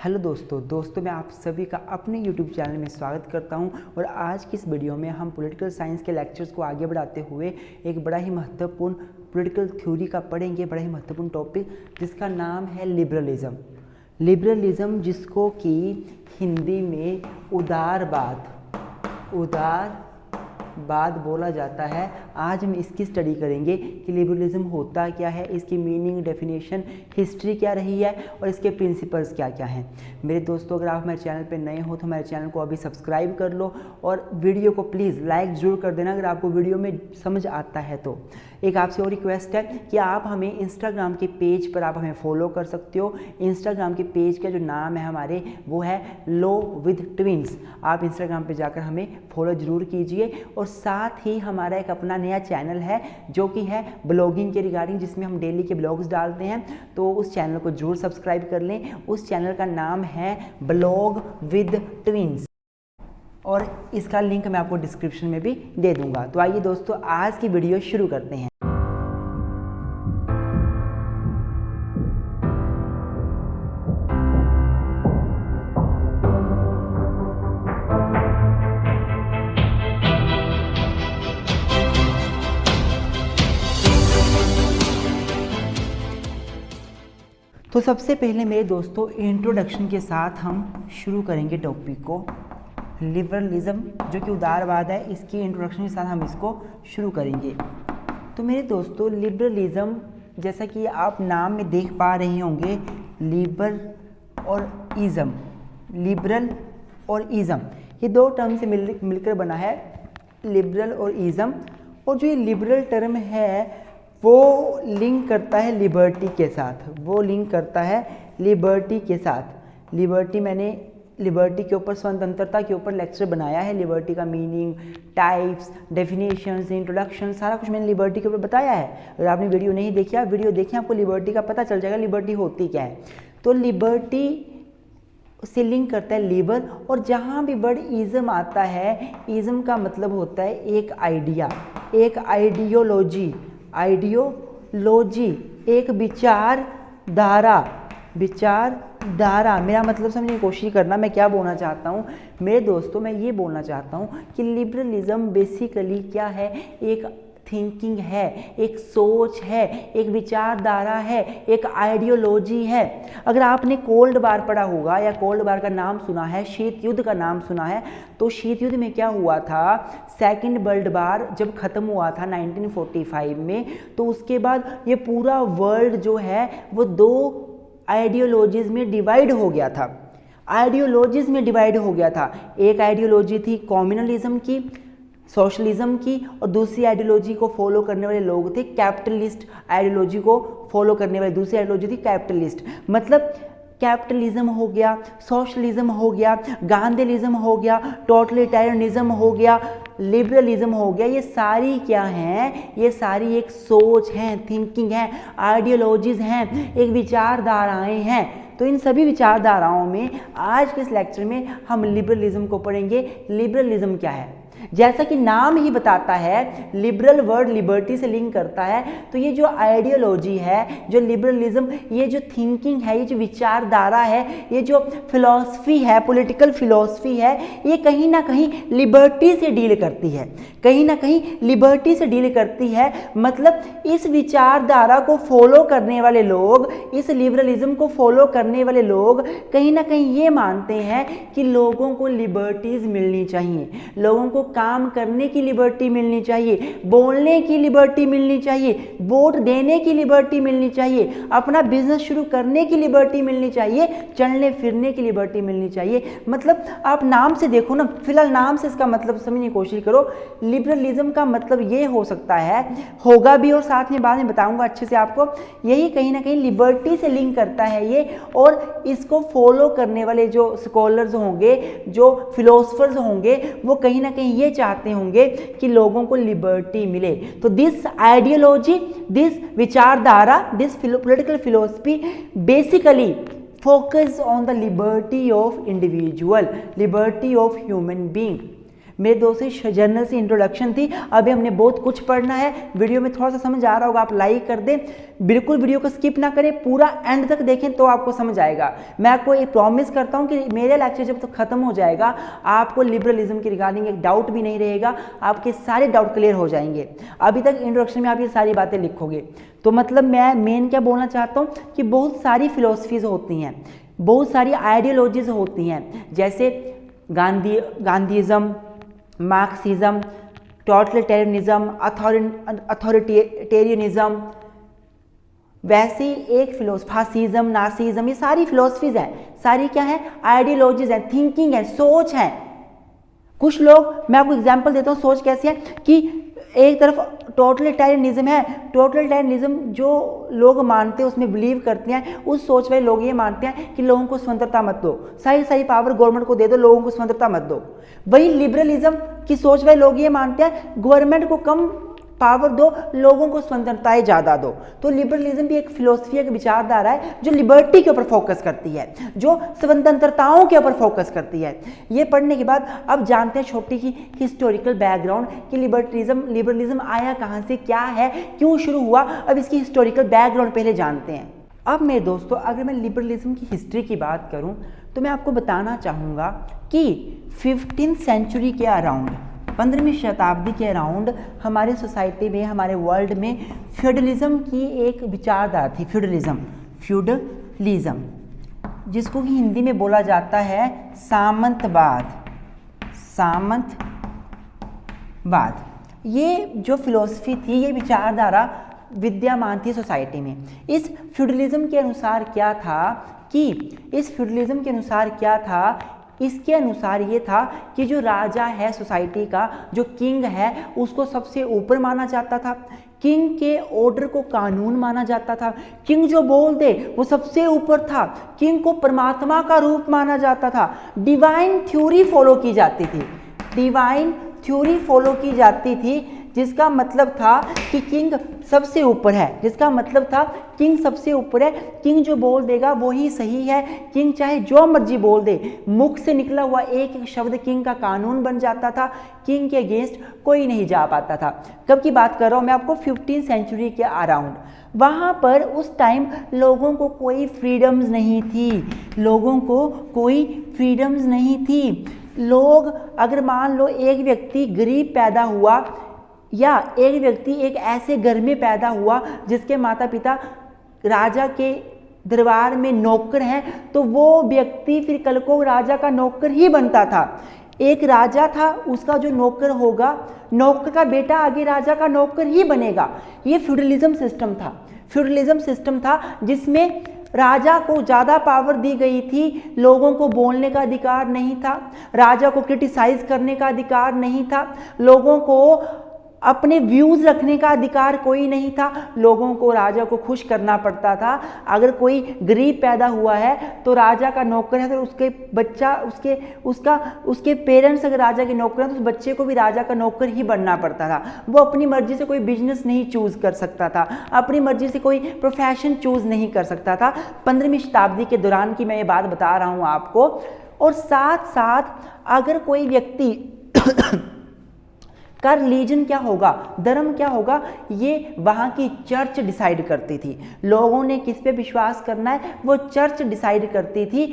Hello दोस्तों मैं आप सभी का अपने YouTube चैनल में स्वागत करता हूं और आज की इस वीडियो में हम पॉलिटिकल साइंस के लेक्चर्स को आगे बढ़ाते हुए एक बड़ा ही महत्वपूर्ण पॉलिटिकल थ्योरी का पढ़ेंगे, बड़ा ही महत्वपूर्ण टॉपिक जिसका नाम है लिबरलिज्म, जिसको कि हिंदी में उदारवाद बोला जाता है। आज हम इसकी स्टडी करेंगे कि लिबरलिज्म होता क्या है, इसकी मीनिंग, डेफिनेशन, हिस्ट्री क्या रही है और इसके प्रिंसिपल्स क्या क्या हैं। मेरे दोस्तों, अगर आप हमारे चैनल पर नए हो तो हमारे चैनल को अभी सब्सक्राइब कर लो और वीडियो को प्लीज़ लाइक ज़रूर कर देना अगर आपको वीडियो में समझ आता है तो। एक आपसे और रिक्वेस्ट है कि आप हमें इंस्टाग्राम के पेज पर आप हमें फॉलो कर सकते हो। इंस्टाग्राम के पेज का जो नाम है हमारे वो है लो विद ट्विंस। आप इंस्टाग्राम पे जाकर हमें फॉलो ज़रूर कीजिए और साथ ही हमारा एक अपना नया चैनल है जो कि है ब्लॉगिंग के रिगार्डिंग, जिसमें हम डेली के ब्लॉग्स डालते हैं, तो उस चैनल को जरूर सब्सक्राइब कर लें। उस चैनल का नाम है ब्लॉग विद ट्विंस और इसका लिंक मैं आपको डिस्क्रिप्शन में भी दे दूंगा। तो आइए दोस्तों, आज की वीडियो शुरू करते हैं। तो सबसे पहले मेरे दोस्तों इंट्रोडक्शन के साथ हम शुरू करेंगे टॉपिक को। लिबरलिज्म जो कि उदारवाद है, इसकी इंट्रोडक्शन के साथ हम इसको शुरू करेंगे। तो मेरे दोस्तों, लिबरलिज्म जैसा कि आप नाम में देख पा रहे होंगे, लिबरल और इज़म ये दो टर्म से मिलकर बना है लिबरल और इज़म। और जो ये लिबरल टर्म है वो लिंक करता है लिबर्टी के साथ। मैंने लिबर्टी के ऊपर, स्वतंत्रता के ऊपर लेक्चर बनाया है। लिबर्टी का मीनिंग, टाइप्स, डेफिनेशंस, इंट्रोडक्शन, सारा कुछ मैंने लिबर्टी के ऊपर बताया है। अगर आपने वीडियो नहीं देखी, आप वीडियो देखें, आपको लिबर्टी का पता चल जाएगा लिबर्टी होती क्या है। तो लिबर्टी से लिंक करता है लिबर, और जहाँ भी वर्ड इज़म आता है, इज़म का मतलब होता है एक आइडिया, एक आइडियोलॉजी, एक विचारधारा। मेरा मतलब समझने की कोशिश करना, मैं क्या बोलना चाहता हूँ मेरे दोस्तों। मैं ये बोलना चाहता हूँ कि लिबरलिज्म बेसिकली क्या है, एक थिंकिंग है, एक सोच है, एक विचारधारा है, एक आइडियोलॉजी है। अगर आपने कोल्ड वार पढ़ा होगा या कोल्ड वार का नाम सुना है, शीत युद्ध का नाम सुना है, तो शीत युद्ध में क्या हुआ था, सेकेंड वर्ल्ड वार जब ख़त्म हुआ था 1945 में, तो उसके बाद ये पूरा वर्ल्ड जो है वो दो आइडियोलॉजीज़ में डिवाइड हो गया था। एक आइडियोलॉजी थी कम्युनलिज्म की, सोशलिज्म की, और दूसरी आइडियोलॉजी को फॉलो करने वाले लोग थे कैपिटलिस्ट आइडियोलॉजी को फॉलो करने वाले। दूसरी आइडियोलॉजी थी कैपिटलिस्ट, मतलब कैपिटलिज्म हो गया, सोशलिज्म हो गया, गांधीलिज्म हो गया, टोटलिटेरियनिज्म हो गया, लिबरलिज्म हो गया। ये सारी क्या हैं, ये सारी एक सोच हैं, थिंकिंग है, आइडियोलॉजीज हैं, एक विचारधाराएं हैं। तो इन सभी विचारधाराओं में आज के इस लेक्चर में हम लिबरलिज्म को पढ़ेंगे। लिबरलिज्म क्या है, जैसा कि नाम ही बताता है, लिबरल वर्ड लिबर्टी से लिंक करता है। तो ये जो आइडियोलॉजी है, जो लिबरलिज्म, ये जो थिंकिंग है, ये जो विचारधारा है, ये जो फिलॉसफी है, पॉलिटिकल फिलॉसफी है, ये कहीं ना कहीं लिबर्टी से डील करती है। मतलब इस विचारधारा को फॉलो करने वाले लोग, इस लिबरलिज्म को फॉलो करने वाले लोग कहीं ना कहीं ये मानते हैं कि लोगों को लिबर्टीज मिलनी चाहिए, लोगों को काम करने की लिबर्टी मिलनी चाहिए, बोलने की लिबर्टी मिलनी चाहिए, वोट देने की लिबर्टी मिलनी चाहिए, अपना बिजनेस शुरू करने की लिबर्टी मिलनी चाहिए, चलने फिरने की लिबर्टी मिलनी चाहिए। मतलब आप नाम से देखो ना, फिलहाल नाम से इसका मतलब समझने की कोशिश करो। लिबरलिज्म का मतलब ये हो सकता है, होगा भी और साथ में बाद में बताऊंगा अच्छे से आपको, यही कहीं ना कहीं लिबर्टी से लिंक करता है ये। और इसको फॉलो करने वाले जो स्कॉलर्स होंगे, जो फिलोसफर्स होंगे, वो कहीं ना कहीं ये चाहते होंगे कि लोगों को लिबर्टी मिले। तो दिस आइडियोलॉजी, दिस विचारधारा, this political philosophy basically focus on the liberty of individual, liberty of human being, मेरे दोस्तों जर्नल से इंट्रोडक्शन थी, अभी हमने बहुत कुछ पढ़ना है। वीडियो में थोड़ा सा समझ आ रहा होगा आप लाइक कर दें, बिल्कुल वीडियो को स्किप ना करें, पूरा एंड तक देखें तो आपको समझ आएगा। मैं आपको ये प्रॉमिस करता हूँ कि मेरा लेक्चर जब तक खत्म हो जाएगा आपको लिबरलिज्म के रिगार्डिंग एक डाउट भी नहीं रहेगा, आपके सारे डाउट क्लियर हो जाएंगे। अभी तक इंट्रोडक्शन में आप ये सारी बातें लिखोगे तो मतलब मैं मेन क्या बोलना चाहता हूँ कि बहुत सारी फिलोसफीज होती हैं, बहुत सारी आइडियोलॉजीज होती हैं, जैसे गांधीज़म, मार्क्सिज्म, टोटलिटेरियनिज्म, अथॉरिटेरियनिज्म, वैसे ही एक फासिज्म, नासिज्म, ये सारी फिलोसफीज हैं, सारी क्या है, आइडियोलॉजीज हैं, थिंकिंग है, सोच है। कुछ लोग, मैं आपको एग्जांपल देता हूँ सोच कैसी है कि एक तरफ टोटलिटेरियनिज्म है, टोटलिटेरियनिज्म जो लोग मानते हैं उसमें बिलीव करते हैं, उस सोच वाले लोग ये मानते हैं कि लोगों को स्वतंत्रता मत दो, सही पावर गवर्नमेंट को दे दो, लोगों को स्वतंत्रता मत दो। वही लिबरलिज्म की सोच वाले लोग ये मानते हैं गवर्नमेंट को कम पावर दो, लोगों को स्वतंत्रताएं ज़्यादा दो। तो लिबरलिज्म भी एक फिलोसफी, एक विचारधारा है जो लिबर्टी के ऊपर फोकस करती है, जो स्वतंत्रताओं के ऊपर फोकस करती है। ये पढ़ने के बाद अब जानते हैं छोटी की हिस्टोरिकल बैकग्राउंड कि लिबरलिज्म आया कहाँ से, क्या है, क्यों शुरू हुआ। अब इसकी हिस्टोरिकल बैकग्राउंड पहले जानते हैं। अब मेरे दोस्तों अगर मैं लिबरलिज्म की हिस्ट्री की बात करूँ तो मैं आपको बताना चाहूँगा कि 15th सेंचुरी के अराउंड, 15वीं शताब्दी के अराउंड हमारे सोसाइटी में, हमारे वर्ल्ड में फ्यूडलिज्म की एक विचारधारा थी। फ्यूडलिज्म जिसको कि हिंदी में बोला जाता है सामंतवाद। ये जो फिलॉसफी थी, ये विचारधारा विद्यमान थी सोसाइटी में। इस फ्यूडलिज्म के अनुसार क्या था, इसके अनुसार ये था कि जो राजा है सोसाइटी का, जो किंग है, उसको सबसे ऊपर माना जाता था। किंग के ऑर्डर को कानून माना जाता था। किंग जो बोल दे वो सबसे ऊपर था। किंग को परमात्मा का रूप माना जाता था। डिवाइन थ्योरी फॉलो की जाती थी, जिसका मतलब था कि किंग सबसे ऊपर है, किंग जो बोल देगा वही सही है। किंग चाहे जो मर्जी बोल दे, मुख से निकला हुआ एक एक शब्द किंग का कानून बन जाता था। किंग के अगेंस्ट कोई नहीं जा पाता था। कब की बात कर रहा हूँ मैं आपको, 15th सेंचुरी के अराउंड। वहाँ पर उस टाइम लोगों को कोई फ्रीडम्स नहीं थी। लोग, अगर मान लो एक व्यक्ति गरीब पैदा हुआ या एक व्यक्ति एक ऐसे घर में पैदा हुआ जिसके माता पिता राजा के दरबार में नौकर हैं, तो वो व्यक्ति फिर कल को राजा का नौकर ही बनता था। एक राजा था, उसका जो नौकर होगा, नौकर का बेटा आगे राजा का नौकर ही बनेगा। ये फ्यूडलिज्म सिस्टम था जिसमें राजा को ज़्यादा पावर दी गई थी। लोगों को बोलने का अधिकार नहीं था, राजा को क्रिटिसाइज करने का अधिकार नहीं था, लोगों को अपने व्यूज रखने का अधिकार कोई नहीं था। लोगों को राजा को खुश करना पड़ता था। अगर कोई गरीब पैदा हुआ है तो राजा का नौकर है, तो उसके बच्चा उसके पेरेंट्स अगर राजा के नौकर हैं तो उस बच्चे को भी राजा का नौकर ही बनना पड़ता था। वो अपनी मर्जी से कोई बिजनेस नहीं चूज कर सकता था, अपनी मर्जी से कोई प्रोफेशन चूज नहीं कर सकता था। 15वीं शताब्दी के दौरान की मैं ये बात बता रहा हूँ आपको। और साथ साथ अगर कोई व्यक्ति का रिलीजन क्या होगा, धर्म क्या होगा, ये वहाँ की चर्च डिसाइड करती थी। लोगों ने किस पे विश्वास करना है वो चर्च डिसाइड करती थी।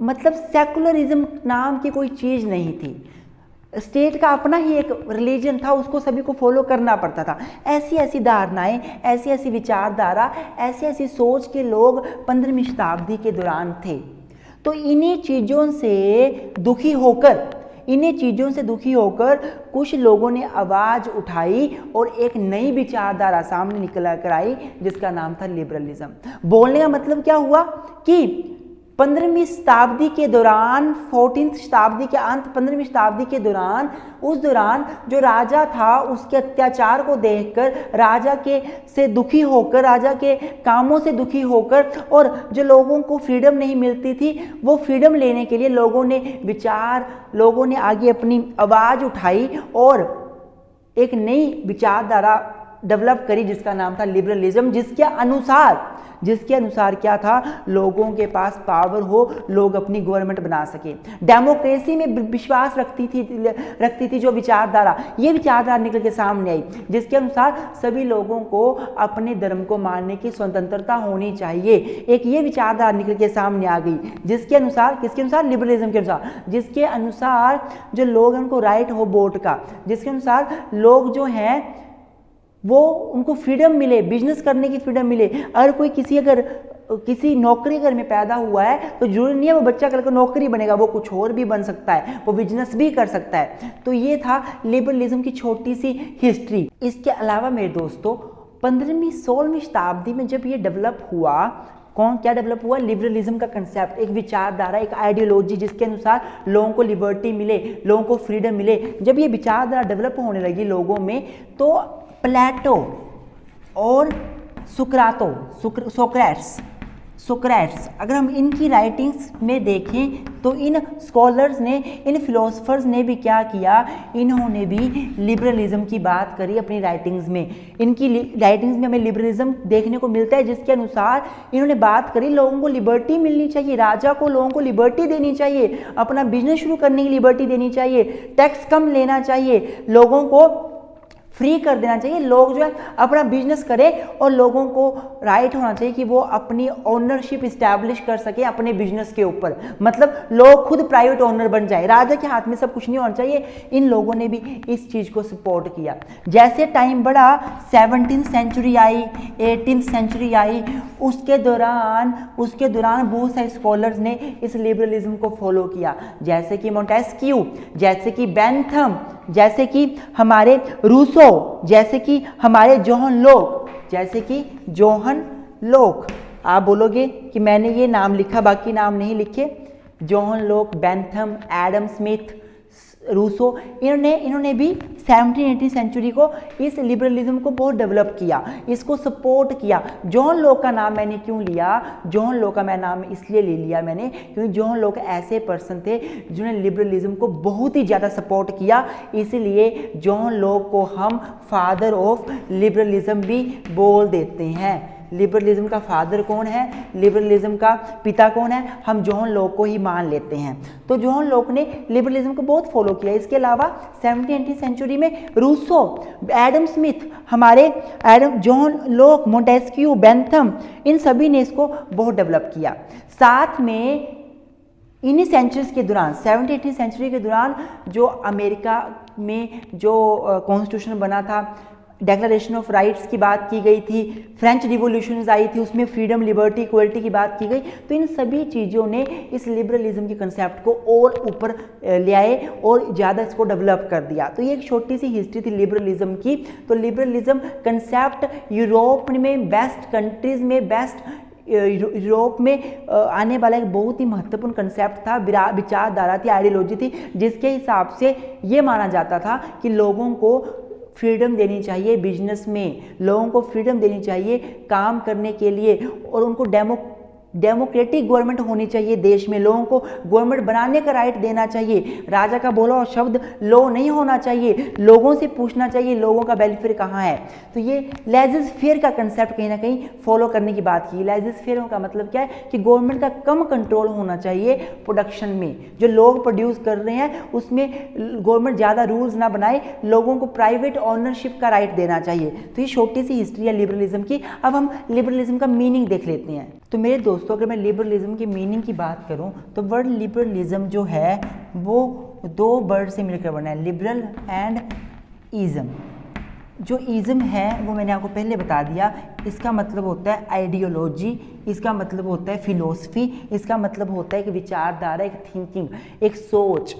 मतलब सेकुलरिज्म नाम की कोई चीज़ नहीं थी। स्टेट का अपना ही एक रिलीजन था, उसको सभी को फॉलो करना पड़ता था। ऐसी धारणाएं, ऐसी विचारधारा, ऐसी सोच के लोग 15वीं शताब्दी के दौरान थे। तो इन्हीं चीज़ों से दुखी होकर कुछ लोगों ने आवाज़ उठाई और एक नई विचारधारा सामने निकल कर आई जिसका नाम था लिबरलिज्म। बोलने का मतलब क्या हुआ कि 15वीं शताब्दी के दौरान, 14th शताब्दी के अंत, 15वीं शताब्दी के दौरान, उस दौरान जो राजा था उसके अत्याचार को देखकर, राजा से दुखी होकर, राजा के कामों से दुखी होकर, और जो लोगों को फ्रीडम नहीं मिलती थी वो फ्रीडम लेने के लिए लोगों ने आगे अपनी आवाज़ उठाई और एक नई विचारधारा डेवलप करी जिसका नाम था लिबरलिज्म, जिसके अनुसार क्या था, लोगों के पास पावर हो, लोग अपनी गवर्नमेंट बना सके, डेमोक्रेसी में विश्वास रखती थी जो विचारधारा, ये विचारधारा निकल के सामने आई जिसके अनुसार सभी लोगों को अपने धर्म को मानने की स्वतंत्रता होनी चाहिए। एक ये विचारधारा निकल के सामने आ गई जिसके अनुसार, किसके अनुसार, लिबरलिज्म के अनुसार, जिसके अनुसार जो लोग हैं उनको राइट हो वोट का, जिसके अनुसार लोग जो हैं वो उनको फ्रीडम मिले, बिजनेस करने की फ्रीडम मिले। अगर कोई किसी नौकरी घर में पैदा हुआ है तो जरूरी नहीं है वो बच्चा कल को नौकरी बनेगा, वो कुछ और भी बन सकता है, वो बिजनेस भी कर सकता है। तो ये था लिबरलिज्म की छोटी सी हिस्ट्री। इसके अलावा मेरे दोस्तों 15वीं-16वीं शताब्दी में जब ये डेवलप हुआ, क्या डेवलप हुआ, लिबरलिज्म का कंसेप्ट, एक विचारधारा, एक आइडियोलॉजी जिसके अनुसार लोगों को लिबर्टी मिले, लोगों को फ्रीडम मिले। जब ये विचारधारा डेवलप होने लगी लोगों में तो प्लेटो और सोक्रेट्स अगर हम इनकी राइटिंग्स में देखें तो इन स्कॉलर्स ने, इन फिलोसफर्स ने भी क्या किया, इन्होंने भी लिबरलिज्म की बात करी अपनी राइटिंग्स में। इनकी राइटिंग्स में हमें लिबरलिज्म देखने को मिलता है जिसके अनुसार इन्होंने बात करी लोगों को लिबर्टी मिलनी चाहिए, राजा को लोगों को लिबर्टी देनी चाहिए, अपना बिजनेस शुरू करने की लिबर्टी देनी चाहिए, टैक्स कम लेना चाहिए, लोगों को फ्री कर देना चाहिए, लोग जो है अपना बिजनेस करें और लोगों को राइट होना चाहिए कि वो अपनी ओनरशिप इस्टेब्लिश कर सके अपने बिजनेस के ऊपर, मतलब लोग खुद प्राइवेट ओनर बन जाए, राजा के हाथ में सब कुछ नहीं होना चाहिए। इन लोगों ने भी इस चीज़ को सपोर्ट किया। जैसे टाइम बढ़ा, 17th सेंचुरी आई, 18th सेंचुरी आई, उसके दौरान बहुत सारे स्कॉलर्स ने इस लिबरलिज्म को फॉलो किया, जैसे कि मोंटेस्क्यू, जैसे कि बेंथम, जैसे कि हमारे रूसो, जैसे कि हमारे जोहन लोक। आप बोलोगे कि मैंने ये नाम लिखा बाकी नाम नहीं लिखे। जोहन लोक, बेंथम, एडम स्मिथ, रूसो, इन्होंने भी 17th-18th सेंचुरी को इस लिबरलिज्म को बहुत डेवलप किया, इसको सपोर्ट किया। जॉन लॉक का नाम मैंने क्यों लिया, जॉन लॉक का मैं नाम इसलिए ले लिया मैंने क्योंकि जॉन लॉक ऐसे पर्सन थे जिन्होंने लिबरलिज्म को बहुत ही ज़्यादा सपोर्ट किया, इसलिए जॉन लॉक को हम फादर ऑफ लिबरलिज्म भी बोल देते हैं। लिबरलिज्म का फादर कौन है, लिबरलिज्म का पिता कौन है, हम जॉन लॉक को ही मान लेते हैं। तो जॉन लॉक ने लिबरलिज्म को बहुत फॉलो किया। इसके अलावा 17th-18th सेंचुरी में Rousseau, Adam Smith, John Locke, Montesquieu, Bentham, इन सभी ने इसको बहुत डेवलप किया। साथ में इन्हीं सेंचुरीज के दौरान 17th-18th सेंचुरी के दौरान जो अमेरिका में जो कॉन्स्टिट्यूशन बना था, डेक्लेरेशन ऑफ राइट्स की बात की गई थी, फ्रेंच रिवॉल्यूशंस आई थी, उसमें फ्रीडम, लिबर्टी, इक्वलिटी की बात की गई। तो इन सभी चीज़ों ने इस लिबरलिज्म के कंसेप्ट को और ऊपर ले आए और ज़्यादा इसको डेवलप कर दिया। तो ये एक छोटी सी हिस्ट्री थी लिबरलिज्म की। तो लिबरलिज्म कंसेप्ट यूरोप में बेस्ट कंट्रीज़ में यूरोप में आने वाला एक बहुत ही महत्वपूर्ण कंसेप्ट था, विचारधारा थी, आइडियोलॉजी थी, जिसके हिसाब से ये माना जाता था कि लोगों को फ्रीडम देनी चाहिए बिजनेस में, लोगों को फ्रीडम देनी चाहिए काम करने के लिए, और उनको डेमोक्रेटिक गवर्नमेंट होनी चाहिए देश में, लोगों को गवर्नमेंट बनाने का राइट देना चाहिए, राजा का बोला हुआ शब्द लो नहीं होना चाहिए, लोगों से पूछना चाहिए लोगों का वेलफेयर कहाँ है। तो ये लेजिस फेयर का कंसेप्ट कहीं ना कहीं फॉलो करने की बात की। लेजिस फेयर का मतलब क्या है कि गवर्नमेंट का कम कंट्रोल होना चाहिए प्रोडक्शन में, जो लोग प्रोड्यूस कर रहे हैं उसमें गवर्नमेंट ज़्यादा रूल्स ना बनाए, लोगों को प्राइवेट ऑनरशिप का राइट देना चाहिए। तो ये छोटी सी हिस्ट्री है लिबरलिज्म की। अब हम लिबरलिज्म का मीनिंग देख लेते हैं। तो मेरे दोस्तों, अगर मैं लिबरलिज्म की मीनिंग की बात करूं तो वर्ड लिबरलिज्म जो है वो दो वर्ड से मिलकर बना है, लिबरल एंड इज़म। जो इज़म है वो मैंने आपको पहले बता दिया, इसका मतलब होता है आइडियोलॉजी, इसका मतलब होता है फिलोसफी, इसका मतलब होता है एक विचारधारा, एक थिंकिंग, एक सोच,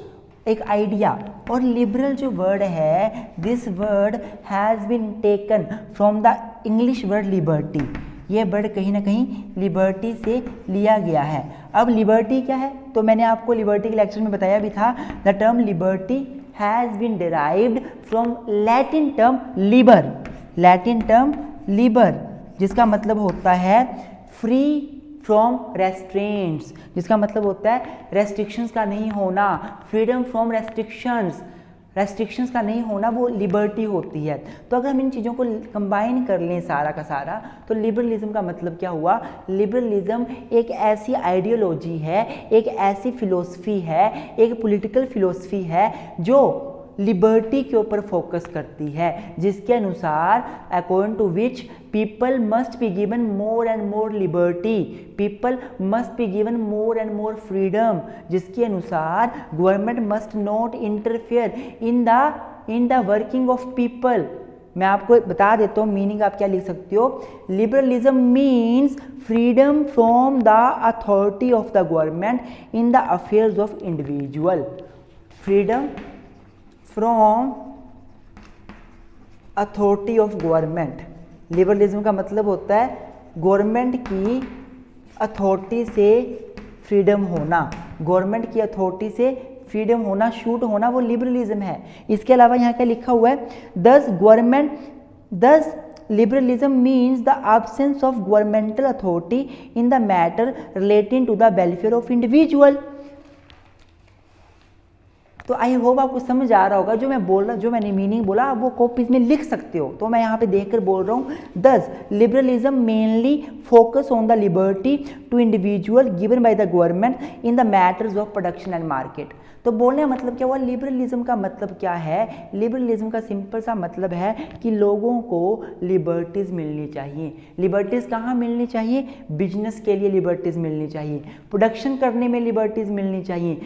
एक आइडिया। और लिबरल जो वर्ड है, this word has been taken from the English word liberty. ये वर्ड कहीं ना कहीं लिबर्टी से लिया गया है। अब लिबर्टी क्या है, तो मैंने आपको लिबर्टी के लेक्चर में बताया भी था, the term liberty has been derived from Latin term liber, जिसका मतलब होता है फ्री फ्रॉम रेस्ट्रेंट्स, जिसका मतलब होता है रेस्ट्रिक्शंस का नहीं होना, फ्रीडम फ्रॉम रेस्ट्रिक्शंस, रेस्ट्रिक्शंस का नहीं होना वो लिबर्टी होती है। तो अगर हम इन चीज़ों को कंबाइन कर लें सारा का सारा, तो लिबरलिज्म का मतलब क्या हुआ? लिबरलिज्म एक ऐसी आइडियोलॉजी है, एक ऐसी फिलोसफी है, एक पॉलिटिकल फिलोसफी है जो लिबर्टी के ऊपर फोकस करती है, जिसके अनुसार according to which people must be given more and more liberty, people must be given more and more freedom, जिसके अनुसार government must not interfere in the working of people. मैं आपको बता देता हूँ मीनिंग, आप क्या लिख सकते हो? Liberalism means freedom from the authority of the government in the affairs of individual, freedom from authority of government. Liberalism का मतलब होता है गवर्नमेंट की अथॉरिटी से फ्रीडम होना, गवर्नमेंट की अथॉरिटी से फ्रीडम होना, शूट होना, वो लिबरलिज्म है। इसके अलावा यहाँ क्या लिखा हुआ है? दस liberalism means the absence of governmental authority in the matter relating to the welfare of individual। तो आई होप आपको समझ आ रहा होगा जो मैं बोल रहा, जो मैंने मीनिंग बोला आप वो कॉपीज में लिख सकते हो। तो मैं यहाँ पे देखकर बोल रहा हूँ, this liberalism mainly focus on the liberty to individual given by the government in the matters of production and market. तो बोलने का मतलब क्या हुआ? लिबरलिज्म का मतलब क्या है? लिबरलिज्म का सिंपल सा मतलब है कि लोगों को लिबर्टीज़ मिलनी चाहिए। लिबर्टीज़ कहाँ मिलनी चाहिए? बिजनेस के लिए लिबर्टीज़ मिलनी चाहिए, प्रोडक्शन करने में लिबर्टीज़ मिलनी चाहिए।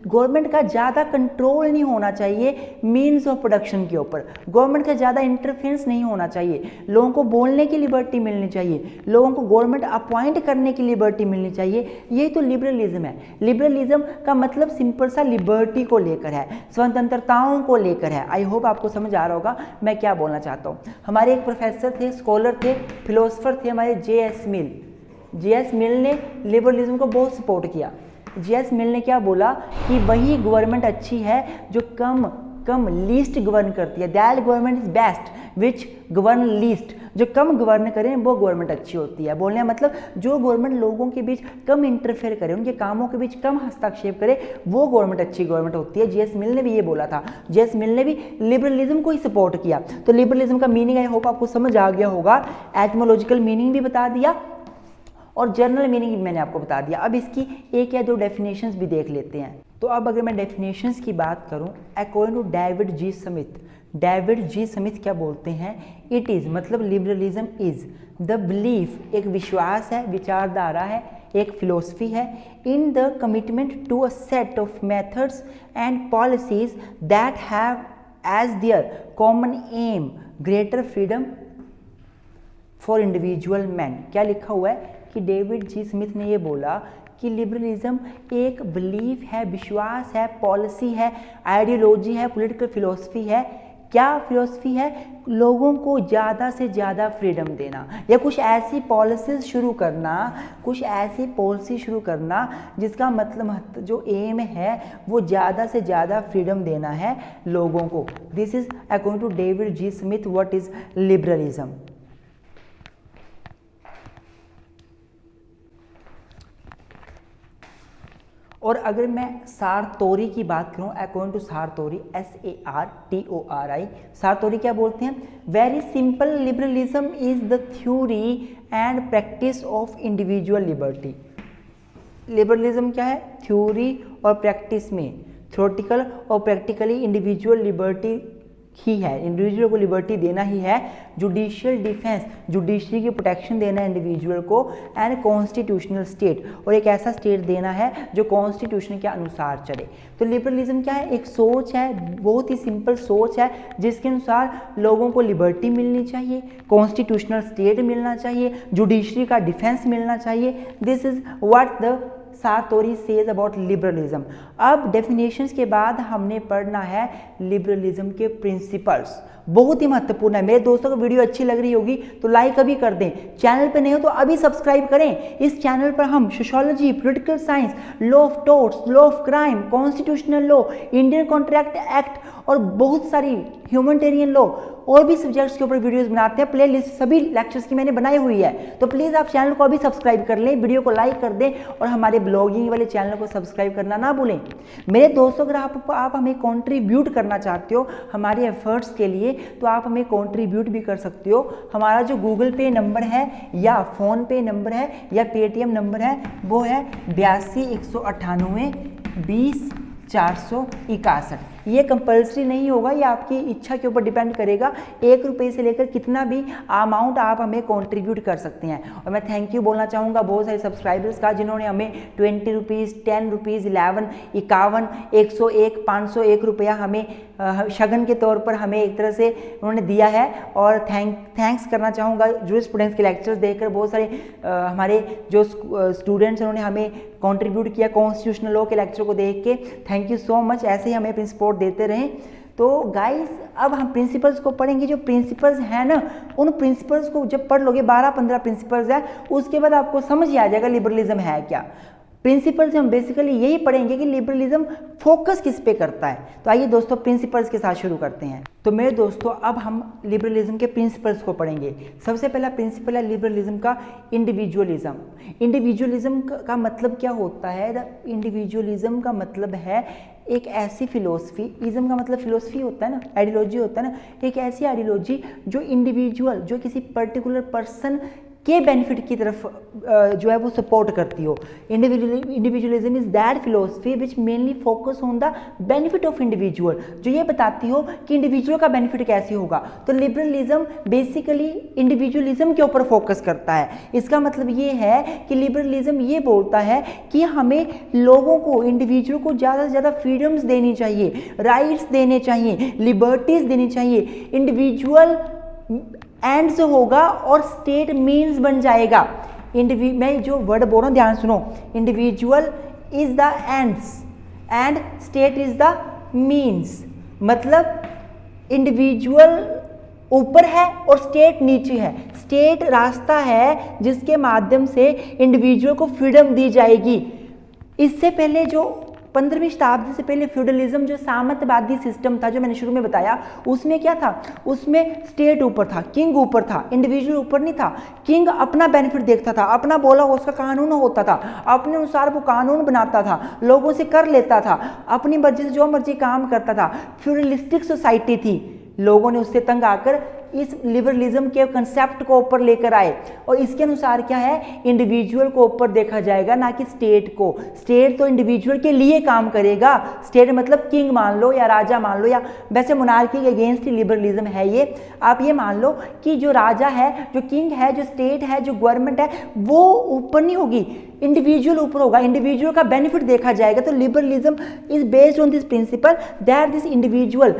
गवर्नमेंट का ज़्यादा कंट्रोल नहीं होना चाहिए मीन्स ऑफ प्रोडक्शन के ऊपर, गवर्नमेंट का ज़्यादा इंटरफेरेंस नहीं होना चाहिए। लोगों को बोलने की लिबर्टी मिलनी चाहिए, लोगों को गवर्नमेंट अपॉइंट करने की लिबर्टी मिलनी चाहिए। यही तो लिबरलिज्म है। लिबरलिज्म का मतलब सिंपल सा लिबर्टी को लेकर है, स्वतंत्रताओं को लेकर है। आई होप आपको समझ आ रहा होगा मैं क्या बोलना चाहता हूँ। हमारे एक प्रोफेसर थे, स्कॉलर थे, फिलोसफर थे हमारे J.S. मिल। J.S. मिल ने लिबरलिज्म को बहुत सपोर्ट किया। J.S. मिल ने क्या बोला कि वही गवर्नमेंट अच्छी है जो कम लीस्ट गवर्न करती है। That government is best which govern least, जो कम गवर्न करें वो गवर्नमेंट अच्छी होती है। बोलने का मतलब जो गवर्नमेंट लोगों के बीच कम इंटरफेयर करे, उनके कामों के बीच कम हस्तक्षेप करे, वो गवर्नमेंट अच्छी गवर्नमेंट होती है। J.S. मिल ने भी ये बोला था। J.S. मिल ने भी लिबरलिज्म को ही सपोर्ट किया। तो लिबरलिज्म का मीनिंग आई होप आपको समझ आ गया होगा। एटमोलॉजिकल मीनिंग भी बता दिया और जनरल मीनिंग भी मैंने आपको बता दिया। अब इसकी एक या दो डेफिनेशंस भी देख लेते हैं। तो अब अगर मैं डेफिनेशंस की बात करूं, according to David G Smith, David G Smith क्या बोलते हैं? इट इज़ मतलब लिबरलिज्म इज़ द बिलीफ, एक विश्वास है, विचारधारा है, एक फिलोसफी है, in the commitment to a set of methods and policies that have as their common aim greater freedom for individual man. क्या लिखा हुआ है कि डेविड जी स्मिथ ने ये बोला कि लिबरलिज्म एक बिलीफ है, विश्वास है, पॉलिसी है, आइडियोलॉजी है, पॉलिटिकल फिलोसफी है। क्या फिलोसफी है? लोगों को ज़्यादा से ज़्यादा फ्रीडम देना, या कुछ ऐसी पॉलिसीज शुरू करना, कुछ ऐसी पॉलिसी शुरू करना जिसका मतलब जो एम है वो ज़्यादा से ज़्यादा फ्रीडम देना है लोगों को। This is according to David G Smith what is liberalism. और अगर मैं सारतोरी की बात करूं, according to Sartori, SARTORI, Sartori क्या बोलते हैं? Very simple, liberalism is the theory and practice of individual liberty. Liberalism क्या है? थ्योरी और प्रैक्टिस में, थ्योरेटिकल और प्रैक्टिकली इंडिविजुअल लिबर्टी ही है, इंडिविजुअल को लिबर्टी देना ही है। जुडिशियल डिफेंस, जुडिशरी की प्रोटेक्शन देना है इंडिविजुअल को, एंड कॉन्स्टिट्यूशनल स्टेट, और एक ऐसा स्टेट देना है जो कॉन्स्टिट्यूशन के अनुसार चले। तो लिबरलिज्म क्या है? एक सोच है, बहुत ही सिंपल सोच है जिसके अनुसार लोगों को लिबर्टी मिलनी चाहिए, कॉन्स्टिट्यूशनल स्टेट मिलना चाहिए, जुडिशरी का डिफेंस मिलना चाहिए। This is what the Sartori says about liberalism. अब डेफिनेशंस के बाद हमने पढ़ना है लिबरलिज्म के प्रिंसिपल्स, बहुत ही महत्वपूर्ण है। मेरे दोस्तों को वीडियो अच्छी लग रही होगी तो लाइक अभी कर दें, चैनल पे नहीं हो तो अभी सब्सक्राइब करें। इस चैनल पर हम sociology, political science, law of torts, law of crime, constitutional law, Indian contract act और बहुत सारी ह्यूमैनिटेरियन लॉ और भी सब्जेक्ट्स के ऊपर वीडियोस बनाते हैं, प्ले लिस्ट सभी लेक्चर्स की मैंने बनाई हुई है। तो प्लीज़ आप चैनल को अभी सब्सक्राइब कर लें, वीडियो को लाइक कर दें और हमारे ब्लॉगिंग वाले चैनल को सब्सक्राइब करना ना भूलें। मेरे दोस्तों, अगर आप हमें कॉन्ट्रीब्यूट करना चाहते हो हमारे एफर्ट्स के लिए, तो आप हमें कॉन्ट्रीब्यूट भी कर सकते हो। हमारा जो गूगल पे नंबर है या फ़ोन पे नंबर है या पेटीएम नंबर है वो है 82 198 20 461। ये कंपलसरी नहीं होगा, ये आपकी इच्छा के ऊपर डिपेंड करेगा। 1 रुपये से लेकर कितना भी अमाउंट आप हमें कंट्रीब्यूट कर सकते हैं। और मैं थैंक यू बोलना चाहूँगा बहुत सारे सब्सक्राइबर्स का जिन्होंने हमें 20 रुपीज़, 10 रुपीज़, 11, 51, 101, 501 रुपया हमें शगन के तौर पर हमें एक तरह से उन्होंने दिया है। और थैंक्स करना चाहूँगा जूरिस्प्रूडेंस के लेक्चर्स देखकर बहुत सारे हमारे जो स्टूडेंट्स उन्होंने हमें कंट्रीब्यूट किया कॉन्स्टिट्यूशनल लॉ के लेक्चर को देख के। थैंक यू सो मच, ऐसे ही हमें अपनी सपोर्ट देते रहें। तो गाइस, अब हम प्रिंसिपल्स को पढ़ेंगे। जो प्रिंसिपल्स हैं ना, उन प्रिंसिपल्स को जब पढ़ लोगे, 12-15 प्रिंसिपल्स हैं, उसके बाद आपको समझ ही आ जाएगा लिबरलिज्म है क्या। प्रिंसिपल्स हम बेसिकली यही पढ़ेंगे कि लिबरलिज्म फोकस किस पे करता है। तो आइए दोस्तों, प्रिंसिपल्स के साथ शुरू करते हैं। तो मेरे दोस्तों, अब हम लिबरलिज्म के प्रिंसिपल्स को पढ़ेंगे। सबसे पहला प्रिंसिपल है लिबरलिज्म का इंडिविजुअलिज्म। इंडिविजुअलिज्म का मतलब क्या होता है? इंडिविजुअलिज्म का मतलब है एक ऐसी फिलोसफी, इज्म का मतलब फिलोसफी होता है ना, आइडियोलॉजी होता है ना, एक ऐसी आइडियोलॉजी जो इंडिविजुअल, जो किसी पर्टिकुलर पर्सन के बेनिफिट की तरफ जो है वो सपोर्ट करती हो। Individualism is that philosophy which mainly focus on the benefit of individual, जो ये बताती हो कि इंडिविजुअल का बेनिफिट कैसे होगा। तो लिबरलिज्म बेसिकली इंडिविजुअलिज्म के ऊपर फोकस करता है। इसका मतलब ये है कि लिबरलिज्म ये बोलता है कि हमें लोगों को, इंडिविजुअल को ज़्यादा से ज़्यादा फ्रीडम्स देनी चाहिए, राइट्स देने चाहिए, लिबर्टीज देनी चाहिए। इंडिविजुअल एंड्स होगा और स्टेट मीन्स बन जाएगा। मैं जो वर्ड बोल रहा हूँ ध्यान सुनो, individual is the ends and state is the means. मतलब इंडिविजुअल ऊपर है और स्टेट नीचे है। स्टेट रास्ता है जिसके माध्यम से इंडिविजुअल को फ्रीडम दी जाएगी। इससे पहले जो 15वीं शताब्दी से पहले फ्यूडलिज्म, जो सामंतवादी सिस्टम था, जो मैंने शुरू में बताया, उसमें क्या था? उसमें स्टेट ऊपर था, किंग ऊपर था, इंडिविजुअल ऊपर नहीं था। किंग अपना बेनिफिट देखता था, अपना बोला उसका कानून होता था, अपने अनुसार वो कानून बनाता था, लोगों से कर लेता था, अपनी मर्जी से जो मर्जी काम करता था। फ्यूडलिस्टिक सोसाइटी थी। लोगों ने उससे तंग आकर इस लिबरलिज्म के कंसेप्ट को ऊपर लेकर आए और इसके अनुसार क्या है? इंडिविजुअल को ऊपर देखा जाएगा, ना कि स्टेट को। स्टेट तो इंडिविजुअल के लिए काम करेगा। स्टेट मतलब किंग मान लो या राजा मान लो, या वैसे मोनार्की के अगेंस्ट ही लिबरलिज्म है ये। आप ये मान लो कि जो राजा है, जो किंग है, जो स्टेट है, जो गवर्नमेंट है, वो ऊपर नहीं होगी, इंडिविजुअल ऊपर होगा। इंडिविजुअल का बेनिफिट देखा जाएगा। तो liberalism is based on this principle that this individual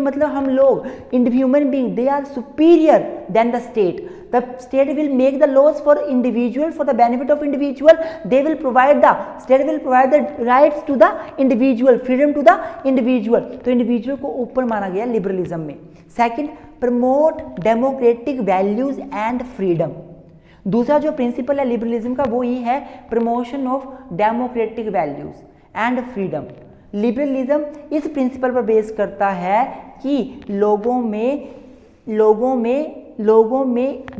मतलब हम लोग, human being, they are superior than the state. The state will make the laws for individual, for the benefit of individual. They will provide the state will provide the rights to the individual, freedom to the individual. तो individual को ऊपर माना गया liberalism में. Second, promote democratic values and freedom. दूसरा जो principal है liberalism का वो ये है promotion of democratic values and freedom. Liberalism इस प्रिंसिपल पर बेस करता है कि लोगों में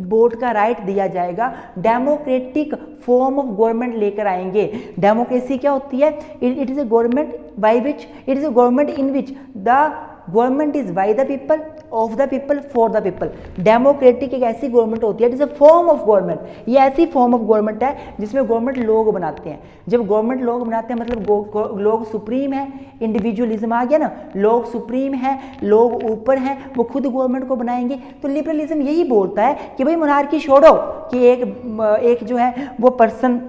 वोट का राइट दिया जाएगा. डेमोक्रेटिक फॉर्म ऑफ गवर्नमेंट लेकर आएंगे. डेमोक्रेसी क्या होती है? It is a government in which the government is by the people, of the people, for the people. Democratic एक ऐसी गवर्नमेंट होती है, it is a form of government. ये ऐसी फॉर्म ऑफ गवर्नमेंट है जिसमें गवर्नमेंट लोग बनाते हैं. जब गवर्नमेंट लोग बनाते हैं मतलब लोग सुप्रीम है. इंडिविजुअलिज्म आ गया ना, लोग सुप्रीम है, लोग ऊपर हैं, वो खुद गवर्नमेंट को बनाएंगे. तो लिबरलिज्म यही बोलता है कि भाई मोनार्की छोड़ो कि एक जो है वो पर्सन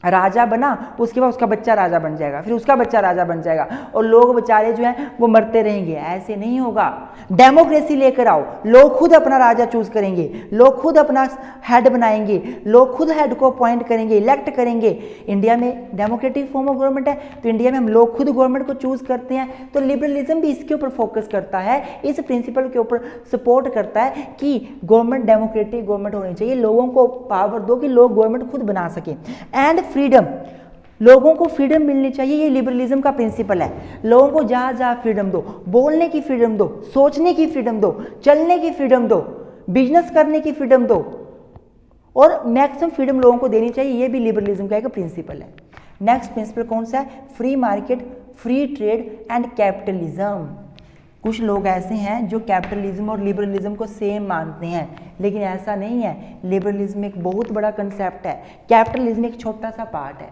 राजा बना, उसके बाद उसका बच्चा राजा बन जाएगा, फिर उसका बच्चा राजा बन जाएगा और लोग बेचारे जो हैं वो मरते रहेंगे. ऐसे नहीं होगा. डेमोक्रेसी लेकर आओ. लोग खुद अपना राजा चूज करेंगे, लोग खुद अपना हेड बनाएंगे, लोग खुद हेड को अपॉइंट करेंगे, इलेक्ट करेंगे. इंडिया में डेमोक्रेटिक फॉर्म ऑफ गवर्नमेंट है, तो इंडिया में हम लोग खुद गवर्नमेंट को चूज करते हैं. तो लिबरलिज्म भी इसके ऊपर फोकस करता है, इस प्रिंसिपल के ऊपर सपोर्ट करता है कि गवर्नमेंट डेमोक्रेटिक गवर्नमेंट होनी चाहिए. लोगों को पावर दो कि लोग गवर्नमेंट खुद बना सके. And freedom. लोगों को फ्रीडम मिलनी चाहिए, ये लिबरलिज्म का प्रिंसिपल है। लोगों को जहाँ जहाँ फ्रीडम दो, बोलने की फ्रीडम दो, सोचने की फ्रीडम दो, चलने की फ्रीडम दो, बिजनेस करने की फ्रीडम दो, और मैक्सिमम फ्रीडम लोगों को देनी चाहिए, ये भी लिबरलिज्म का एक प्रिंसिपल है। नेक्स्ट प्रिंसिपल कौन सा है? Free market, free trade and capitalism. कुछ लोग ऐसे हैं जो कैपिटलिज्म और लिबरलिज्म को सेम मानते हैं, लेकिन ऐसा नहीं है। लिबरलिज्म एक बहुत बड़ा कंसेप्ट है, कैपिटलिज्म एक छोटा सा पार्ट है।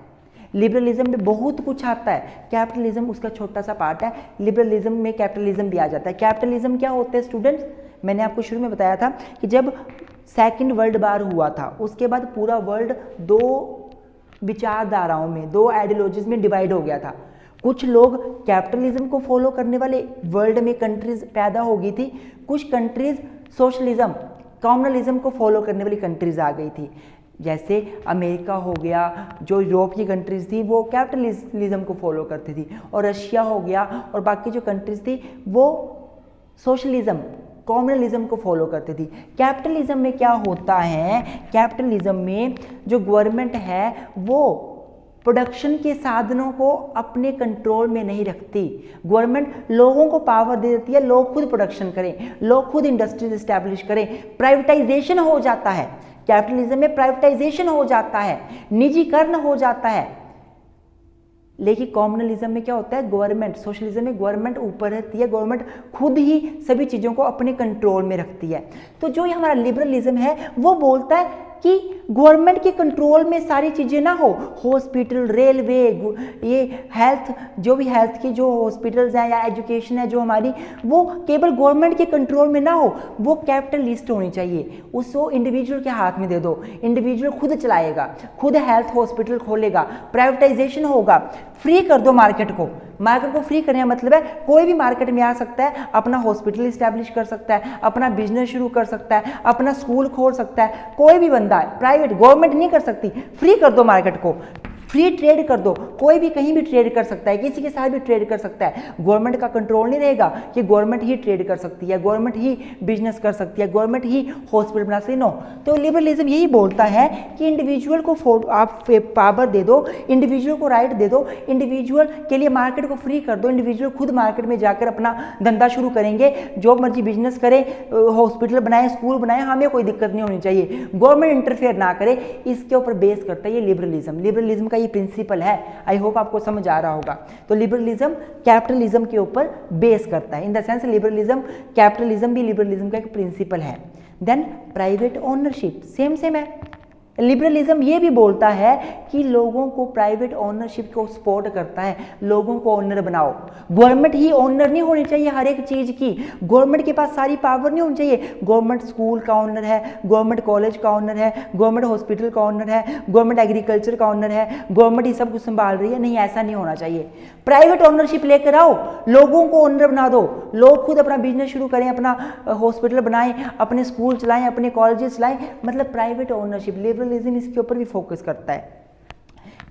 लिबरलिज्म में बहुत कुछ आता है, कैपिटलिज्म उसका छोटा सा पार्ट है। लिबरलिज्म में कैपिटलिज्म भी आ जाता है। कैपिटलिज्म क्या होता है स्टूडेंट्स? मैंने आपको शुरू में बताया था कि जब सेकेंड वर्ल्ड वार हुआ था, उसके बाद पूरा वर्ल्ड दो विचारधाराओं में, दो आइडियोलॉजीज में डिवाइड हो गया था। कुछ लोग कैपिटलिज्म को फॉलो करने वाले वर्ल्ड में कंट्रीज पैदा हो गई थी, कुछ कंट्रीज सोशलिज्म, कम्युनलिज्म को फॉलो करने वाली कंट्रीज आ गई थी। जैसे अमेरिका हो गया, जो यूरोप की कंट्रीज थी वो कैपिटलिज्म को फॉलो करती थी, और रशिया हो गया और बाकी जो कंट्रीज थी वो सोशलिज्म, कम्युनलिज्म को फॉलो करती थी। कैपिटलिज्म में क्या होता है? कैपिटलिज्म में जो गवर्नमेंट है वो प्रोडक्शन के साधनों को अपने कंट्रोल में नहीं रखती। गवर्नमेंट लोगों को पावर दे देती है, लोग खुद प्रोडक्शन करें, लोग खुद इंडस्ट्रीज एस्टैब्लिश करें। प्राइवेटाइजेशन हो जाता है, कैपिटलिज्म में प्राइवेटाइजेशन हो जाता है, निजीकरण हो जाता है। लेकिन कम्युनलिज्म में क्या होता है? गवर्नमेंट, सोशलिज्म में गवर्नमेंट ऊपर रहती है, गवर्नमेंट खुद ही सभी चीज़ों को अपने कंट्रोल में रखती है। तो जो ये हमारा लिबरलिज्म है वो बोलता है कि गवर्नमेंट के कंट्रोल में सारी चीज़ें ना हो, हॉस्पिटल, रेलवे, ये हेल्थ, जो भी हेल्थ की जो हॉस्पिटल्स हैं या एजुकेशन है जो हमारी, वो केवल गवर्नमेंट के कंट्रोल में ना हो, वो कैपिटलिस्ट होनी चाहिए। उसको इंडिविजुअल के हाथ में दे दो, इंडिविजुअल खुद चलाएगा, खुद हेल्थ हॉस्पिटल खोलेगा, प्राइवेटाइजेशन होगा, फ्री कर दो मार्केट को। मार्केट को फ्री करने का मतलब है कोई भी मार्केट में आ सकता है, अपना हॉस्पिटल इस्टेब्लिश कर सकता है, अपना बिजनेस शुरू कर सकता है, अपना स्कूल खोल सकता है, कोई भी बंदा है, प्राइवेट, गवर्नमेंट नहीं कर सकती। फ्री कर दो मार्केट को, फ्री ट्रेड कर दो, कोई भी कहीं भी ट्रेड कर सकता है, किसी के साथ भी ट्रेड कर सकता है। गवर्नमेंट का कंट्रोल नहीं रहेगा कि गवर्नमेंट ही ट्रेड कर सकती है, गवर्नमेंट ही बिजनेस कर सकती है, गवर्नमेंट ही हॉस्पिटल बना सकती है। नो, तो लिबरलिज्म यही बोलता है कि इंडिविजुअल को आप पावर दे दो, इंडिविजुअल को राइट दे दो, इंडिविजुअल के लिए मार्केट को फ्री कर दो, इंडिविजुअल खुद मार्केट में जाकर अपना धंधा शुरू करेंगे, जो मर्जी बिजनेस करें, हॉस्पिटल बनाए, स्कूल बनाए, हमें कोई दिक्कत नहीं होनी चाहिए, गवर्नमेंट इंटरफेयर ना करे। इसके ऊपर बेस करता है ये लिबरलिज्म। लिबरलिज्म का ये प्रिंसिपल है। आई होप आपको समझ आ रहा होगा। तो लिबरलिज्म कैपिटलिज्म के ऊपर बेस करता है। In the sense liberalism, capitalism भी लिबरलिज्म का एक प्रिंसिपल है। देन प्राइवेट ओनरशिप सेम है। लिबरलिज्म ये भी बोलता है कि लोगों को प्राइवेट ओनरशिप को सपोर्ट करता है, लोगों को ओनर बनाओ। गवर्नमेंट ही ओनर नहीं होनी चाहिए हर एक चीज़ की, गवर्नमेंट के पास सारी पावर नहीं होनी चाहिए। गवर्नमेंट स्कूल का ओनर है, गवर्नमेंट कॉलेज का ओनर है, गवर्नमेंट हॉस्पिटल का ओनर है, गवर्नमेंट एग्रीकल्चर का ओनर है, गवर्नमेंट ही सब कुछ संभाल रही है। नहीं, ऐसा नहीं होना चाहिए। प्राइवेट ओनरशिप लेकर आओ, लोगों को ओनर बना दो, लोग खुद अपना बिजनेस शुरू करें, अपना हॉस्पिटल बनाएं, अपने स्कूल चलाएं, अपने कॉलेजेस चलाएं। मतलब प्राइवेट ओनरशिप, लिबरलिज्म इसके ऊपर भी फोकस करता है।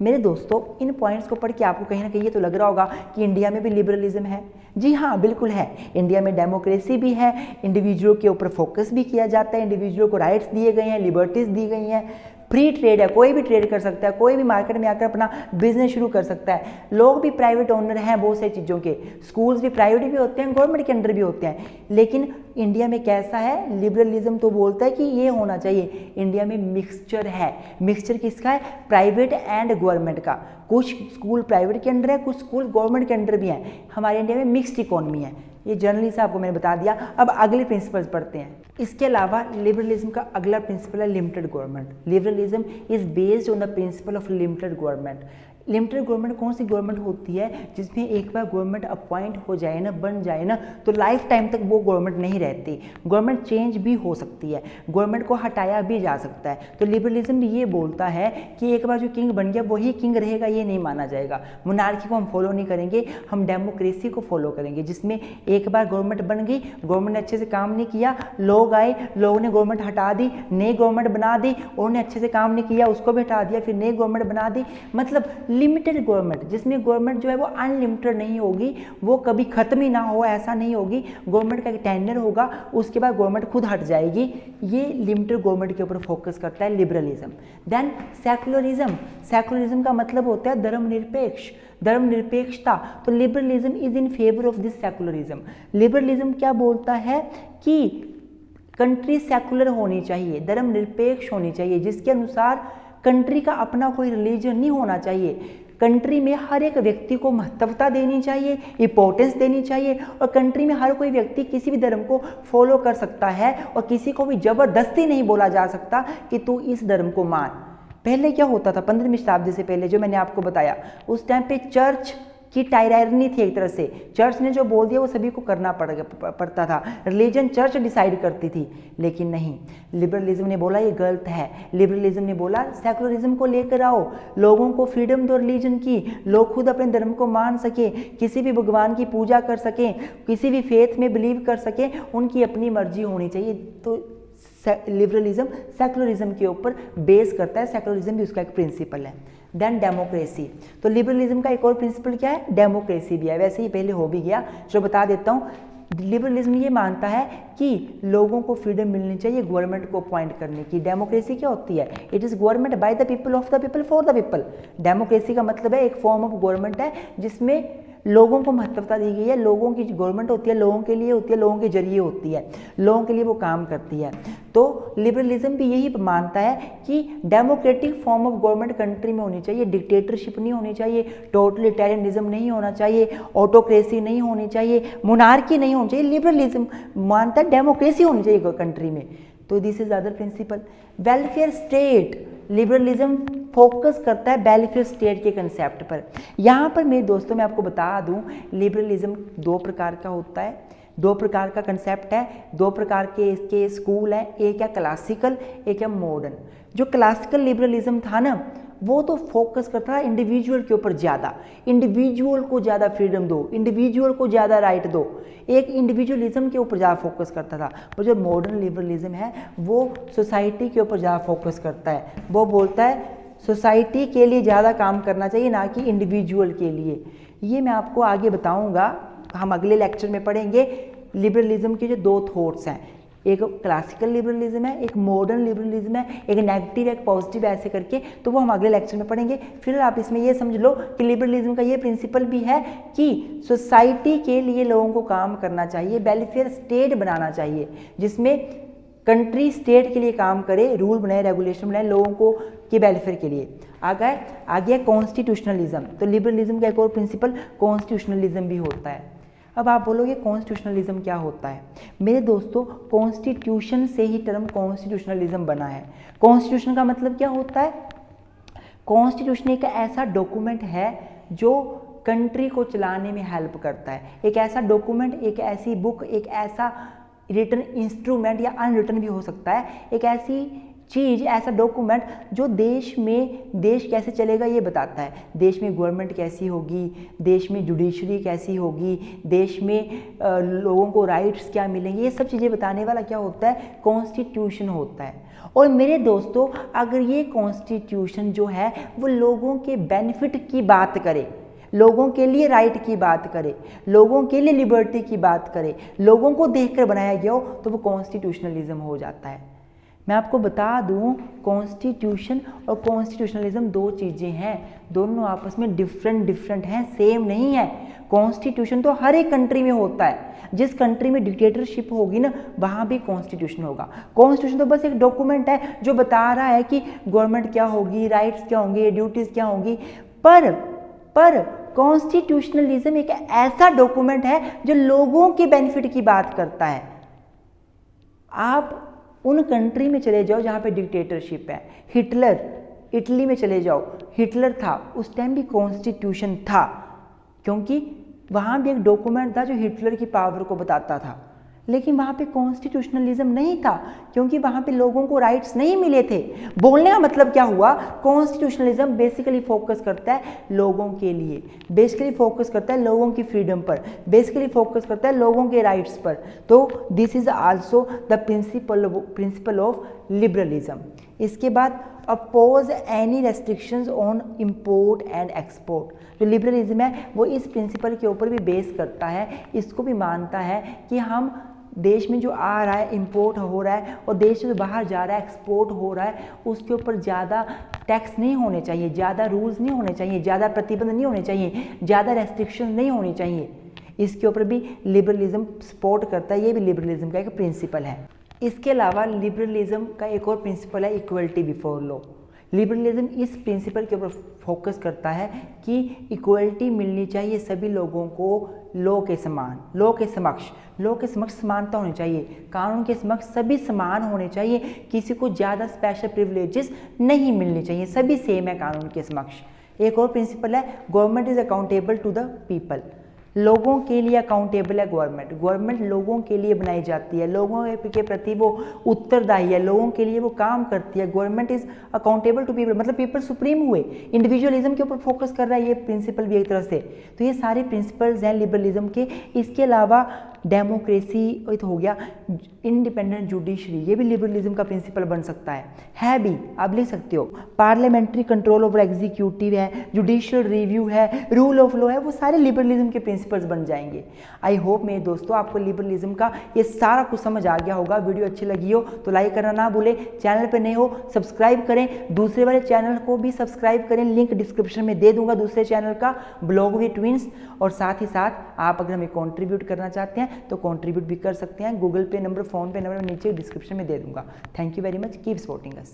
मेरे दोस्तों, इन पॉइंट्स को पढ़ के आपको कहीं ना कहीं ये तो लग रहा होगा कि इंडिया में भी लिबरलिज्म है। जी हाँ, बिल्कुल है। इंडिया में डेमोक्रेसी भी है, इंडिविजुअल के ऊपर फोकस भी किया जाता है, इंडिविजुअल को राइट्स दिए गए हैं, लिबर्टीज दी गई हैं, फ्री ट्रेड है, कोई भी ट्रेड कर सकता है, कोई भी मार्केट में आकर अपना बिजनेस शुरू कर सकता है। लोग भी प्राइवेट ओनर हैं बहुत सारी चीज़ों के, स्कूल्स भी प्राइवेट भी होते हैं, गवर्नमेंट के अंडर भी होते हैं। लेकिन इंडिया में कैसा है? लिबरलिज्म तो बोलता है कि ये होना चाहिए। इंडिया में मिक्सचर है। मिक्सचर किसका है? प्राइवेट एंड गवर्नमेंट का। कुछ स्कूल प्राइवेट के अंडर है, कुछ स्कूल गवर्नमेंट के अंडर भी हैं। हमारे इंडिया में मिक्स्ड इकोनॉमी है। ये जनरली से आपको मैंने बता दिया। अब अगले प्रिंसिपल्स पढ़ते हैं। इसके अलावा लिबरलिज्म का अगला प्रिंसिपल है limited government. Liberalism is based on the principle of limited government. Limited government कौन सी गवर्नमेंट होती है? जिसमें एक बार गवर्नमेंट अपॉइंट हो जाए ना, बन जाए ना, तो लाइफ टाइम तक वो गवर्नमेंट नहीं रहती। गवर्नमेंट चेंज भी हो सकती है, गवर्नमेंट को हटाया भी जा सकता है। तो लिबरलिज्म भी ये बोलता है कि एक बार जो किंग बन गया वही किंग रहेगा, ये नहीं माना जाएगा। मोनार्की को हम फॉलो नहीं करेंगे, हम डेमोक्रेसी को फॉलो करेंगे, जिसमें एक बार गवर्नमेंट बन गई, गवर्नमेंट ने अच्छे से काम नहीं किया, लोग आए, लोगों ने गवर्नमेंट हटा दी, नई गवर्नमेंट बना दी, उन्होंने अच्छे से काम नहीं किया, उसको भी हटा दिया, फिर नई गवर्नमेंट बना दी। मतलब लिमिटेड गवर्नमेंट, जिसमें गवर्नमेंट जो है वो अनलिमिटेड नहीं होगी, वो कभी खत्म ही ना हो, ऐसा नहीं होगी। गवर्नमेंट का एक टेन्योर होगा, उसके बाद गवर्नमेंट खुद हट जाएगी। ये लिमिटेड गवर्नमेंट के ऊपर फोकस करता है लिबरलिज्म। देन सेकुलरिज्म, सेकुलरिज्म का मतलब होता है धर्मनिरपेक्ष, धर्मनिरपेक्षता। तो liberalism is in favour of this secularism. Liberalism क्या बोलता है कि कंट्री सेकुलर होनी चाहिए, धर्मनिरपेक्ष होनी चाहिए, जिसके अनुसार कंट्री का अपना कोई रिलीजन नहीं होना चाहिए। कंट्री में हर एक व्यक्ति को महत्वता देनी चाहिए, इंपॉर्टेंस देनी चाहिए, और कंट्री में हर कोई व्यक्ति किसी भी धर्म को फॉलो कर सकता है और किसी को भी जबरदस्ती नहीं बोला जा सकता कि तू इस धर्म को मान। पहले क्या होता था 15वीं शताब्दी से पहले, जो मैंने आपको बताया, उस टाइम पे चर्च की टायरार्की थी एक तरह से। चर्च ने जो बोल दिया वो सभी को करना पड़ता था, रिलीजन चर्च डिसाइड करती थी। लेकिन नहीं, लिबरलिज्म ने बोला ये गलत है। लिबरलिज्म ने बोला सेकुलरिज्म को लेकर आओ, लोगों को फ्रीडम दो रिलीजन की, लोग खुद अपने धर्म को मान सके, किसी भी भगवान की पूजा कर सकें, किसी भी फेथ में बिलीव कर सकें, उनकी अपनी मर्जी होनी चाहिए। तो लिबरलिज्म सेकुलरिज्म के ऊपर बेस करता है, सेकुलरिज्म भी उसका एक प्रिंसिपल है। देन डेमोक्रेसी, तो लिबरलिज्म का एक और प्रिंसिपल क्या है, डेमोक्रेसी भी है। वैसे ही पहले हो भी गया, जो बता देता हूँ। लिबरलिज्म ये मानता है कि लोगों को फ्रीडम मिलनी चाहिए गवर्नमेंट को अपॉइंट करने की। डेमोक्रेसी क्या होती है, it is government by the people, of the people, for the people. Democracy का मतलब है एक फॉर्म ऑफ गवर्नमेंट है जिसमें लोगों को महत्वता दी गई है। लोगों की गवर्नमेंट होती है, लोगों के लिए होती है, लोगों के जरिए होती है, लोगों के लिए वो काम करती है। तो लिबरलिज्म भी यही मानता है कि democratic form of government country में होनी चाहिए, डिक्टेटरशिप नहीं होनी चाहिए, टोटलिटेरियनिज्म नहीं होना चाहिए, ऑटोक्रेसी नहीं होनी चाहिए, मोनार्की नहीं होनी चाहिए। लिबरलिज्म मानता है डेमोक्रेसी होनी चाहिए कंट्री में। तो this is other principle. Welfare state, liberalism focus करता है वेलफेयर स्टेट के कंसेप्ट पर। यहाँ पर मेरे दोस्तों मैं आपको बता दूँ, लिबरलिज्म दो प्रकार का होता है, दो प्रकार का कंसेप्ट है, दो प्रकार के इसके स्कूल हैं। एक है क्लासिकल, एक है मॉडर्न। जो क्लासिकल लिबरलिज्म था ना, वो तो फोकस करता है इंडिविजुअल के ऊपर ज़्यादा, इंडिविजुअल को ज़्यादा फ्रीडम दो, इंडिविजुअल को ज़्यादा राइट दो, एक इंडिविजुअलिज्म के ऊपर ज़्यादा फोकस करता था। और जो मॉडर्न लिबरलिज्म है वो सोसाइटी के ऊपर ज़्यादा फोकस करता है। वो बोलता है सोसाइटी के लिए ज़्यादा काम करना चाहिए, ना कि इंडिविजुअल के लिए। ये मैं आपको आगे बताऊँगा, हम अगले लेक्चर में पढ़ेंगे लिबरलिज्म के जो दो थॉट्स हैं, एक क्लासिकल लिबरलिज्म है, एक मॉडर्न लिबरलिज्म है, एक नेगेटिव एक पॉजिटिव, ऐसे करके। तो वो हम अगले लेक्चर में पढ़ेंगे। फिर आप इसमें ये समझ लो कि लिबरलिज्म का ये प्रिंसिपल भी है कि सोसाइटी के लिए लोगों को काम करना चाहिए, वेलफेयर स्टेट बनाना चाहिए जिसमें कंट्री स्टेट के लिए काम करे, रूल बनाए, रेगुलेशन बनाए लोगों को के वेलफेयर के लिए। आगे कॉन्स्टिट्यूशनलिज्म। तो लिबरलिज्म का एक और प्रिंसिपल कॉन्स्टिट्यूशनलिज्म भी होता है। अब आप बोलोगे कॉन्स्टिट्यूशनलिज्म क्या होता है? मेरे दोस्तों, कॉन्स्टिट्यूशन से ही टर्म कॉन्स्टिट्यूशनलिज्म बना है। कॉन्स्टिट्यूशन का मतलब क्या होता है? कॉन्स्टिट्यूशन एक ऐसा डॉक्यूमेंट है जो कंट्री को चलाने में हेल्प करता है। एक ऐसा डॉक्यूमेंट, एक ऐसी बुक, एक ऐसा रिटन इंस्ट्रूमेंट या अनरिटन भी हो सकता है, एक ऐसी चीज़, ऐसा डॉक्यूमेंट जो देश में देश कैसे चलेगा ये बताता है। देश में गवर्नमेंट कैसी होगी, देश में जुडिशरी कैसी होगी, देश में लोगों को राइट्स क्या मिलेंगे, ये सब चीज़ें बताने वाला क्या होता है? कॉन्स्टिट्यूशन होता है। और मेरे दोस्तों, अगर ये कॉन्स्टिट्यूशन जो है वो लोगों के बेनिफिट की बात करे, लोगों के लिए राइट की बात करे, लोगों के लिए लिबर्टी की बात करे, लोगों को देखकर बनाया गया हो, तो वो कॉन्स्टिट्यूशनलिज्म हो जाता है। मैं आपको बता दूं, कॉन्स्टिट्यूशन और कॉन्स्टिट्यूशनलिज्म दो चीज़ें हैं, दोनों आपस में डिफरेंट हैं, सेम नहीं है। कॉन्स्टिट्यूशन तो हर एक कंट्री में होता है। जिस कंट्री में डिक्टेटरशिप होगी ना, वहाँ भी कॉन्स्टिट्यूशन होगा। कॉन्स्टिट्यूशन तो बस एक डॉक्यूमेंट है जो बता रहा है कि गवर्नमेंट क्या होगी, राइट्स क्या होंगे, ड्यूटीज़ क्या होंगी। पर कॉन्स्टिट्यूशनलिज्म एक ऐसा डॉक्यूमेंट है जो लोगों के बेनिफिट की बात करता है। आप उन कंट्री में चले जाओ जहाँ पे डिक्टेटरशिप है। हिटलर, इटली में चले जाओ, हिटलर था, उस टाइम भी कॉन्स्टिट्यूशन था, क्योंकि वहाँ भी एक डॉक्यूमेंट था जो हिटलर की पावर को बताता था। लेकिन वहाँ पे कॉन्स्टिट्यूशनलिज्म नहीं था, क्योंकि वहाँ पे लोगों को राइट्स नहीं मिले थे। बोलने का मतलब क्या हुआ? कॉन्स्टिट्यूशनलिज्म बेसिकली फोकस करता है लोगों के लिए, बेसिकली फोकस करता है लोगों की फ्रीडम पर, बेसिकली फोकस करता है लोगों के राइट्स पर। तो this is also the principle of liberalism. इसके बाद oppose any restrictions on import and export. जो लिबरलिज्म है वो इस प्रिंसिपल के ऊपर भी बेस करता है, इसको भी मानता है कि हम देश में जो आ रहा है इंपोर्ट हो रहा है और देश से जो बाहर जा रहा है एक्सपोर्ट हो रहा है उसके ऊपर ज़्यादा टैक्स नहीं होने चाहिए, ज़्यादा रूल्स नहीं होने चाहिए, ज़्यादा प्रतिबंध नहीं होने चाहिए, ज़्यादा रेस्ट्रिक्शन नहीं होनी चाहिए। इसके ऊपर भी लिबरलिज्म सपोर्ट करता है, ये भी लिबरलिज्म का एक प्रिंसिपल है। इसके अलावा लिबरलिज्म का एक और प्रिंसिपल है इक्वलिटी बिफोर लॉ। लिबरलिज्म इस प्रिंसिपल के ऊपर फोकस करता है कि इक्वलिटी मिलनी चाहिए सभी लोगों को लॉ के समान, लॉ के समक्ष समानता होनी चाहिए, कानून के समक्ष सभी समान होने चाहिए, किसी को ज़्यादा स्पेशल प्रिविलेजेस नहीं मिलनी चाहिए, सभी सेम है कानून के समक्ष। एक और प्रिंसिपल है government is accountable to the people. लोगों के लिए अकाउंटेबल है गवर्नमेंट लोगों के लिए बनाई जाती है, लोगों के प्रति वो उत्तरदायी है, लोगों के लिए वो काम करती है। Government is accountable to people, मतलब पीपल सुप्रीम हुए, इंडिविजुअलिज्म के ऊपर फोकस कर रहा है ये प्रिंसिपल भी एक तरह से। तो ये सारे प्रिंसिपल्स हैं लिबरलिज्म के। इसके अलावा डेमोक्रेसी तो हो गया, इंडिपेंडेंट जुडिशरी, ये भी लिबरलिज्म का प्रिंसिपल बन सकता है भी, आप लिख सकते हो। पार्लियामेंट्री कंट्रोल ओवर एग्जीक्यूटिव है, जुडिशियल रिव्यू है, रूल ऑफ लॉ है, वो सारे लिबरलिज्म के प्रिंसिपल्स बन जाएंगे। आई होप मेरे दोस्तों आपको लिबरलिज्म का ये सारा कुछ समझ आ गया होगा। वीडियो अच्छी लगी हो तो लाइक करना ना भूलें, चैनल पर नए हो सब्सक्राइब करें, दूसरे वाले चैनल को भी सब्सक्राइब करें, लिंक डिस्क्रिप्शन में दे दूंगा दूसरे चैनल का, ब्लॉग विद ट्विंस। और साथ ही साथ आप अगर हमें कॉन्ट्रीब्यूट करना चाहते हैं तो कॉन्ट्रीब्यूट भी कर सकते हैं। गूगल पे नंबर, फोन पे नंबर नीचे डिस्क्रिप्शन में दे दूंगा। Thank you very much, keep supporting us.